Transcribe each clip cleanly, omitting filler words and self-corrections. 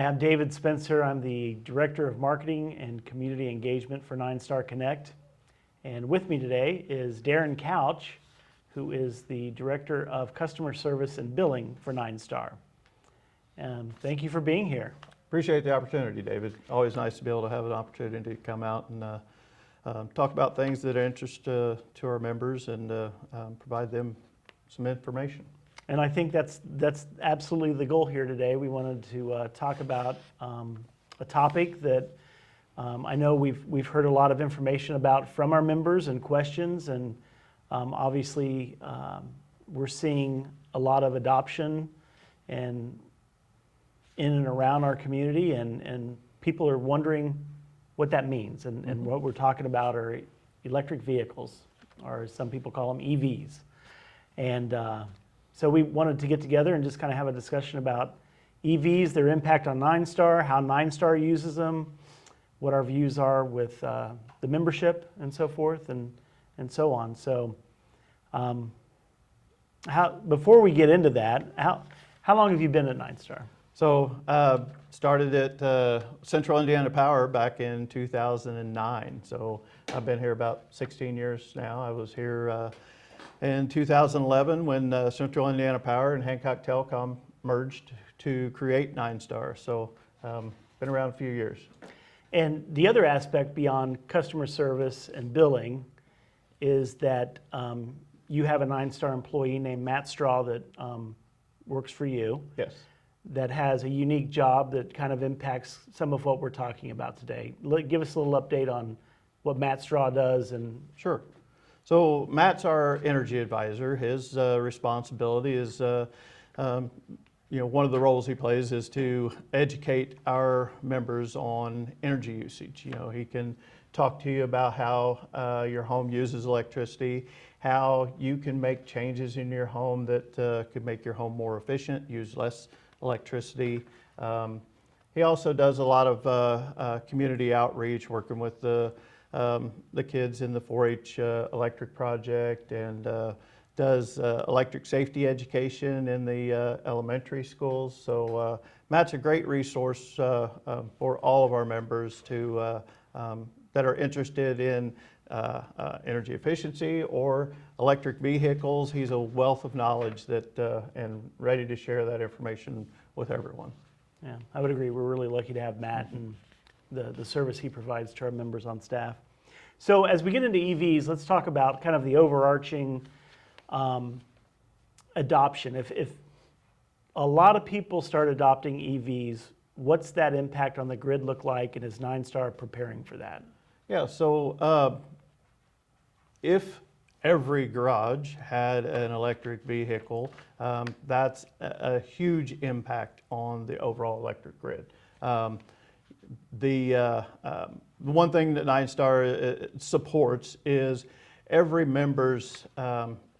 Hi, I'm David Spencer. I'm the Director of Marketing and Community Engagement for NineStar Connect. And with me today is Darrin Couch, who is the Director of Customer Service and Billing for NineStar. Thank you for being here. Appreciate the opportunity, David. Always nice to be able to have an opportunity to come out and talk about things that are interest to our members and provide them some information. And I think that's absolutely the goal here today. We wanted to talk about a topic that I know we've heard a lot of information about from our members and questions, and obviously we're seeing a lot of adoption and in and around our community, and people are wondering what that means. And what we're talking about are electric vehicles, or some people call them EVs. And so we wanted to get together and just kind of have a discussion about EVs, their impact on NineStar, how NineStar uses them, what our views are with the membership and so forth, and so on. So before we get into that, how long have you been at NineStar? So started at Central Indiana Power back in 2009. So I've been here about 16 years now. I was here in 2011 when Central Indiana Power and Hancock Telecom merged to create NineStar. So been around a few years. And the other aspect beyond customer service and billing is that you have a NineStar employee named Matt Straw that works for you. Yes. That has a unique job that kind of impacts some of what we're talking about today. Give us a little update on what Matt Straw does. And Sure. So Matt's our energy advisor. His responsibility is, one of the roles he plays is to educate our members on energy usage. He can talk to you about how your home uses electricity, how you can make changes in your home that could make your home more efficient, use less electricity. He also does a lot of community outreach, working with the kids in the 4-H electric project, and does electric safety education in the elementary schools. So Matt's a great resource for all of our members that are interested in energy efficiency or electric vehicles. He's a wealth of knowledge and ready to share that information with everyone. Yeah, I would agree. We're really lucky to have Matt and the service he provides to our members on staff. So as we get into EVs, let's talk about kind of the overarching adoption. If a lot of people start adopting EVs, what's that impact on the grid look like, and is NineStar preparing for that? Yeah, so if every garage had an electric vehicle, that's a huge impact on the overall electric grid. The one thing that NineStar supports is every member's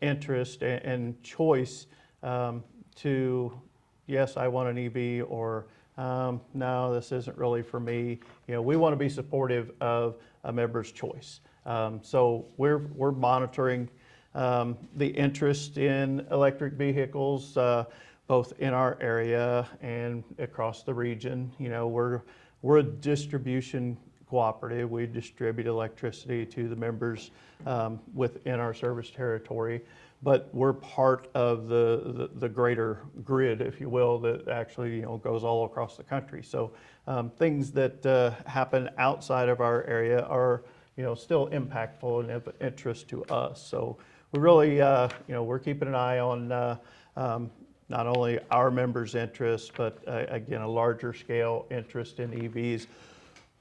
interest and choice to, yes, I want an EV, or no, this isn't really for me. We want to be supportive of a member's choice. So we're monitoring the interest in electric vehicles, both in our area and across the region. We're a distribution cooperative. We distribute electricity to the members within our service territory, but we're part of the greater grid, if you will, that actually goes all across the country. So things that happen outside of our area are still impactful and of interest to us. So we really we're keeping an eye on not only our members' interests, but again, a larger scale interest in EVs.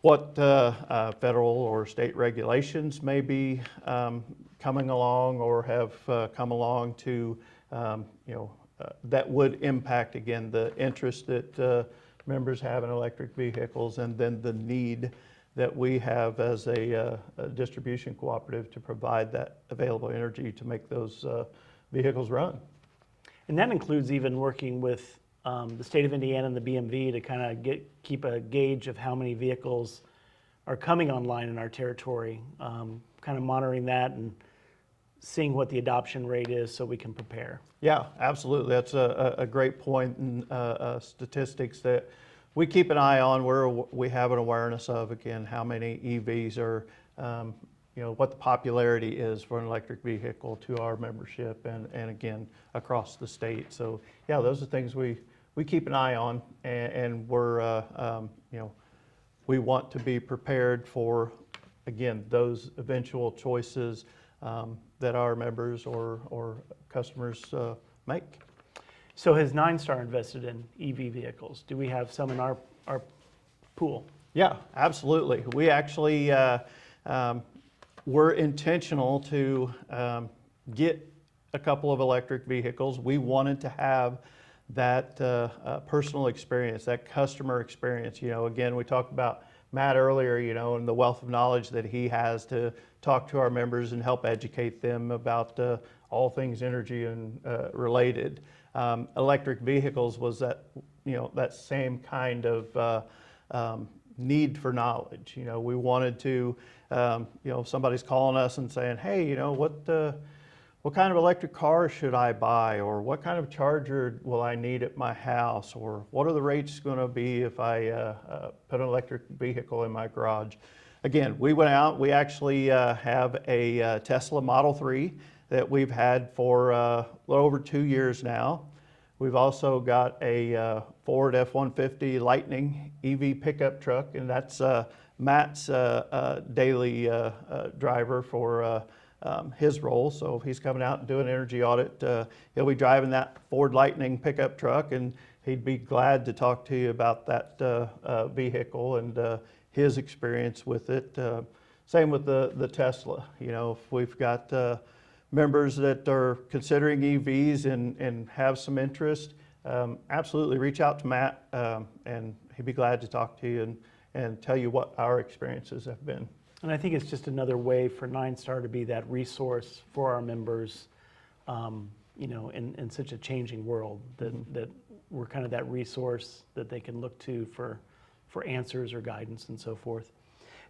What federal or state regulations may be coming along or have come along to, that would impact, again, the interest that members have in electric vehicles, and then the need that we have as a distribution cooperative to provide that available energy to make those vehicles run. And that includes even working with the state of Indiana and the BMV to kind of keep a gauge of how many vehicles are coming online in our territory, kind of monitoring that and seeing what the adoption rate is so we can prepare. Yeah, absolutely. That's a great point, and statistics that we keep an eye on where we have an awareness of, again, how many EVs are, what the popularity is for an electric vehicle to our membership and again, across the state. So yeah, those are things we keep an eye on, and we're, we want to be prepared for, again, those eventual choices that our members or customers make. So has NineStar invested in EV vehicles? Do we have some in our pool? Yeah, absolutely. We actually were intentional to get a couple of electric vehicles. We wanted to have that personal experience, that customer experience. Again, we talked about Matt earlier, and the wealth of knowledge that he has to talk to our members and help educate them about all things energy and related. Electric vehicles was that, that same kind of need for knowledge. We wanted to, if somebody's calling us and saying, hey, what kind of electric car should I buy? Or what kind of charger will I need at my house? Or what are the rates going to be if I put an electric vehicle in my garage? Again, we went out, we actually have a Tesla Model 3 that we've had for a little over 2 years now. We've also got a Ford F-150 Lightning EV pickup truck, and that's Matt's daily driver for his role. So if he's coming out and doing an energy audit, he'll be driving that Ford Lightning pickup truck, and he'd be glad to talk to you about that vehicle and his experience with it. Same with the Tesla. If we've got members that are considering EVs and have some interest, absolutely reach out to Matt, and he'd be glad to talk to you and tell you what our experiences have been. And I think it's just another way for NineStar to be that resource for our members, in such a changing world, that we're kind of that resource that they can look to for answers or guidance and so forth.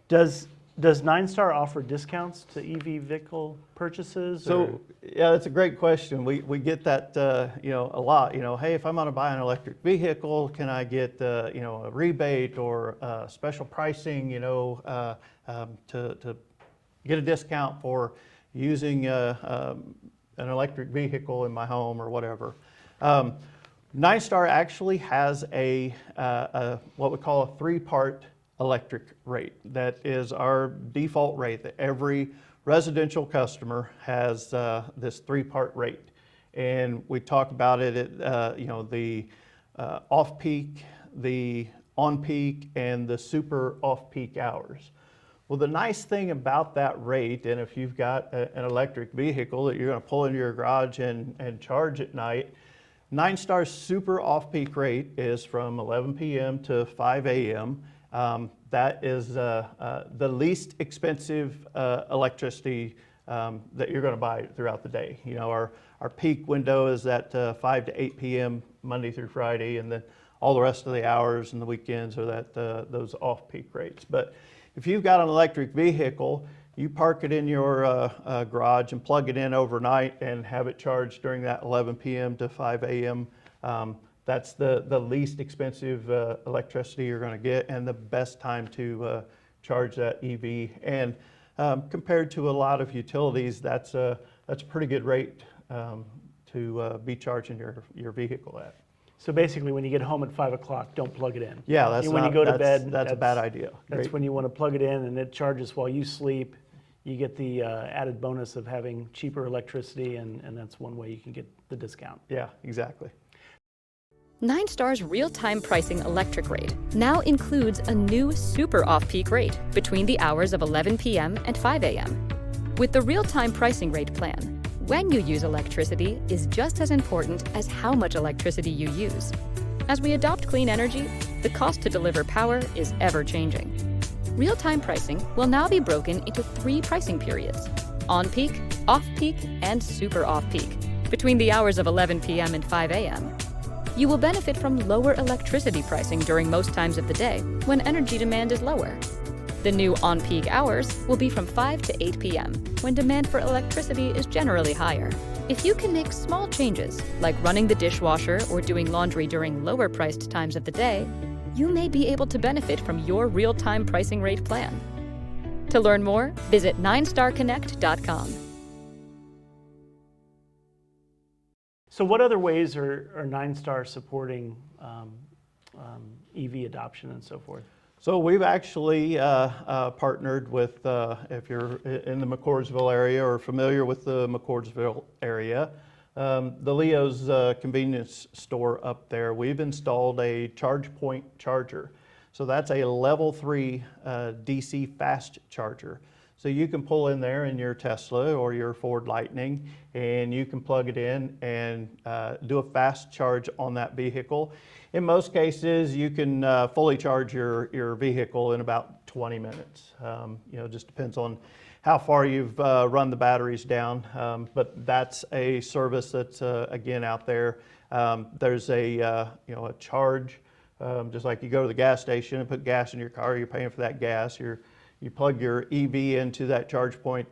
Does NineStar offer discounts to EV vehicle purchases? So yeah, that's a great question. We get that a lot. Hey, if I'm going to buy an electric vehicle, can I get a rebate or special pricing? To get a discount for using an electric vehicle in my home or whatever. NineStar actually has a what we call a 3-part electric rate. That is our default rate, that every residential customer has this 3-part rate. And we talk about it at the off-peak, the on-peak, and the super off-peak hours. Well, the nice thing about that rate, and if you've got an electric vehicle that you're going to pull into your garage and charge at night, NineStar's super off-peak rate is from 11 p.m. to 5 a.m. That is the least expensive electricity that you're going to buy throughout the day. Our peak window is at 5 to 8 p.m. Monday through Friday, and then all the rest of the hours and the weekends are that those off-peak rates. But if you've got an electric vehicle, you park it in your garage and plug it in overnight and have it charged during that 11 p.m. to 5 a.m. That's the least expensive electricity you're going to get, and the best time to charge that EV. And compared to a lot of utilities, that's a pretty good rate to be charging your vehicle at. So basically, when you get home at 5 o'clock, don't plug it in. Yeah, when you go to bed, that's a bad idea. That's Great. when you want to plug it in, and it charges while you sleep. You get the added bonus of having cheaper electricity, and that's one way you can get the discount. Yeah, exactly. NineStar's real-time pricing electric rate now includes a new super off-peak rate between the hours of 11 p.m. and 5 a.m. With the real-time pricing rate plan, when you use electricity is just as important as how much electricity you use. As we adopt clean energy, the cost to deliver power is ever-changing. Real-time pricing will now be broken into 3 pricing periods: on-peak, off-peak, and super off-peak, between the hours of 11 p.m. and 5 a.m. You will benefit from lower electricity pricing during most times of the day when energy demand is lower. The new on-peak hours will be from 5 to 8 p.m., when demand for electricity is generally higher. If you can make small changes, like running the dishwasher or doing laundry during lower-priced times of the day, you may be able to benefit from your real-time pricing rate plan. To learn more, visit NineStarConnect.com. So what other ways are NineStar supporting EV adoption and so forth? So we've actually partnered with, if you're in the McCordsville area or familiar with the McCordsville area, the Leo's convenience store up there, we've installed a charge point charger. So that's a level 3 DC fast charger. So you can pull in there in your Tesla or your Ford Lightning, and you can plug it in and do a fast charge on that vehicle. In most cases, you can fully charge your vehicle in about 20 minutes. Just depends on how far you've run the batteries down. But that's a service that's again out there. There's a charge, just like you go to the gas station and put gas in your car. You're paying for that gas. You plug your EV into that charge point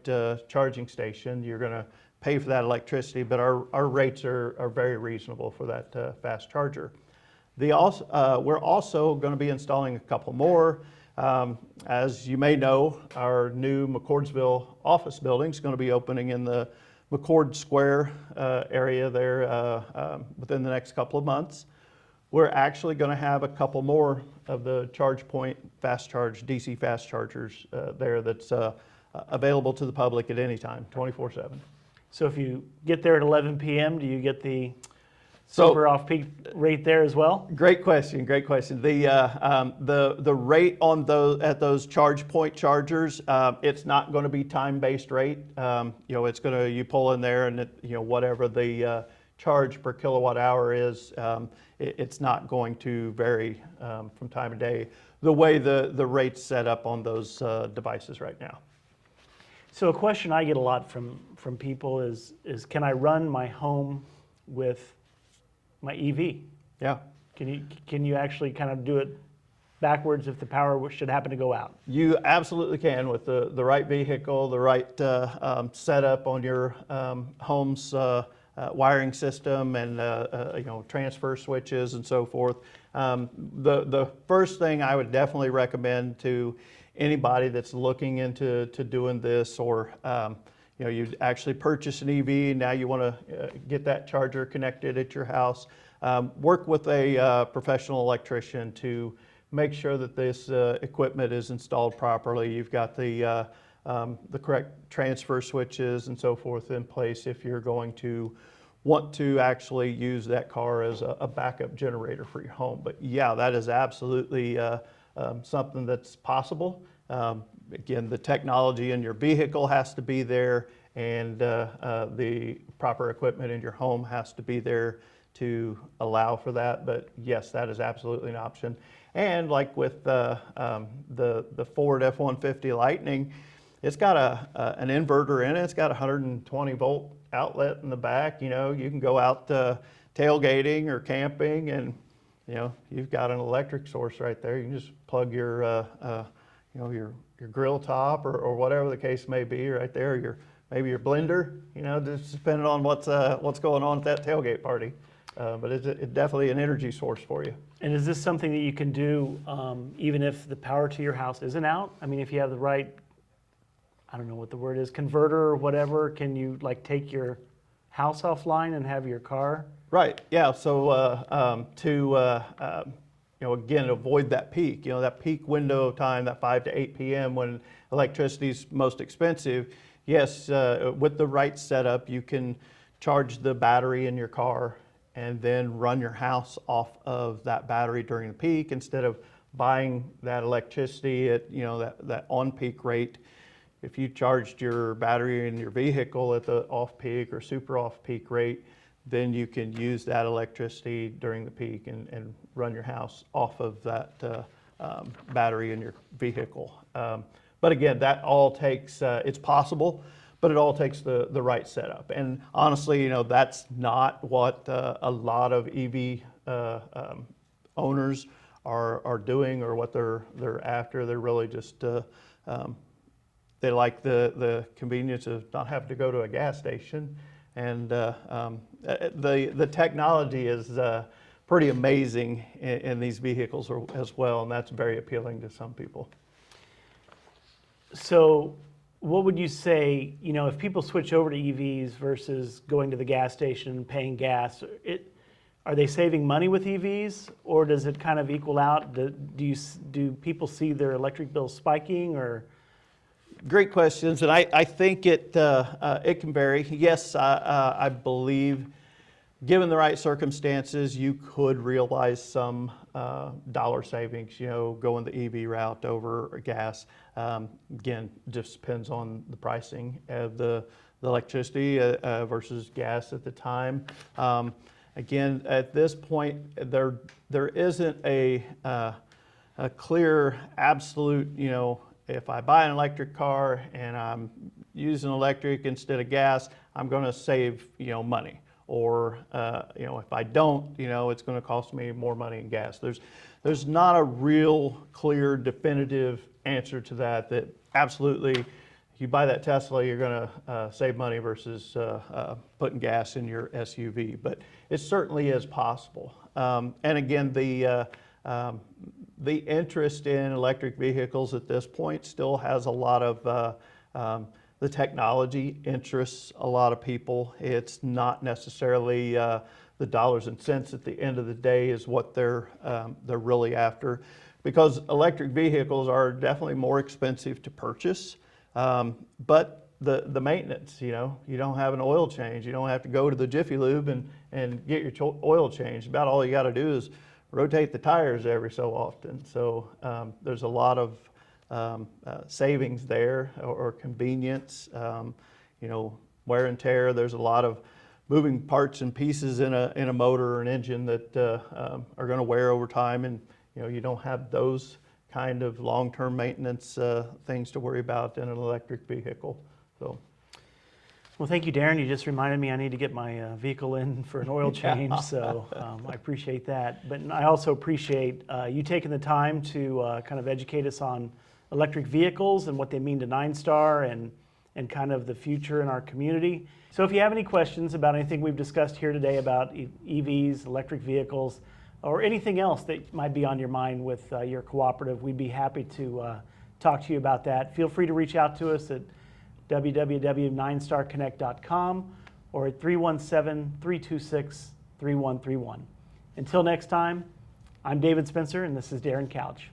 charging station. You're going to pay for that electricity, but our rates are very reasonable for that fast charger. We're also going to be installing a couple more. As you may know, our new McCordsville office building is going to be opening in the McCord Square area there within the next couple of months. We're actually going to have a couple more of the charge point fast charge DC fast chargers there that's available to the public at any time, 24/7. So if you get there at 11 p.m., do you get the super off-peak rate there as well? Great question. Great question. The rate on those charge point chargers, it's not going to be time-based rate. It's going to, you pull in there and whatever the charge per kilowatt hour is, it's not going to vary from time of day the way the rate's set up on those devices right now. So a question I get a lot from people is can I run my home with my EV? Yeah. Can you actually kind of do it backwards if the power should happen to go out? You absolutely can with the right vehicle, the right setup on your home's wiring system and transfer switches and so forth. The first thing I would definitely recommend to anybody that's looking into doing this, or you actually purchase an EV, now you want to get that charger connected at your house, work with a professional electrician to make sure that this equipment is installed properly. You've got the correct transfer switches and so forth in place if you're going to want to actually use that car as a backup generator for your home. But yeah, that is absolutely something that's possible. Again, the technology in your vehicle has to be there, and the proper equipment in your home has to be there to allow for that. But yes, that is absolutely an option. And like with the Ford F-150 Lightning, it's got an inverter in it. It's got a 120 volt outlet in the back. You can go out tailgating or camping, and you've got an electric source right there. You can just plug your your grill top or whatever the case may be right there. Maybe your blender. Just depending on what's going on at that tailgate party. But it's definitely an energy source for you. And is this something that you can do even if the power to your house isn't out? I mean, if you have the right, I don't know what the word is, converter or whatever, can you like take your house offline and have your car? Right. Yeah. So again, avoid that peak. That peak window of time, that 5 to 8 p.m. when electricity is most expensive. Yes, with the right setup, you can charge the battery in your car and then run your house off of that battery during the peak instead of buying that electricity at that on-peak rate. If you charged your battery in your vehicle at the off-peak or super off-peak rate, then you can use that electricity during the peak and run your house off of that battery in your vehicle. But again, that all takes, it's possible, but it all takes the right setup. And honestly, that's not what a lot of EV owners are doing or what they're after. They're really just, they like the convenience of not having to go to a gas station. And the technology is pretty amazing in these vehicles as well, and that's very appealing to some people. So what would you say, if people switch over to EVs versus going to the gas station and paying gas, are they saving money with EVs, or does it kind of equal out? Do people see their electric bills spiking, or? Great questions, and I think it can vary. Yes, I believe, given the right circumstances, you could realize some dollar savings, going the EV route over gas. Again, just depends on the pricing of the electricity versus gas at the time. Again, at this point, there isn't a clear, absolute, if I buy an electric car and I'm using electric instead of gas, I'm going to save, money. Or, if I don't, it's going to cost me more money in gas. There's not a real clear, definitive answer to that absolutely, if you buy that Tesla, you're going to save money versus putting gas in your SUV. But it certainly is possible. And again, the interest in electric vehicles at this point still has a lot of the technology interests a lot of people. It's not necessarily the dollars and cents at the end of the day is what they're really after, because electric vehicles are definitely more expensive to purchase. But the maintenance, you don't have an oil change. You don't have to go to the Jiffy Lube and get your oil changed. About all you got to do is rotate the tires every so often. So there's a lot of savings there, or convenience, wear and tear. There's a lot of moving parts and pieces in a motor or an engine that are going to wear over time, and you don't have those kind of long-term maintenance things to worry about in an electric vehicle. So. Well, thank you, Darrin. You just reminded me I need to get my vehicle in for an oil change, so I appreciate that. But I also appreciate you taking the time to kind of educate us on electric vehicles and what they mean to NineStar and kind of the future in our community. So if you have any questions about anything we've discussed here today about EVs, electric vehicles, or anything else that might be on your mind with your cooperative, we'd be happy to talk to you about that. Feel free to reach out to us at www.ninestarconnect.com or at 317-326-3131. Until next time, I'm David Spencer, and this is Darrin Couch.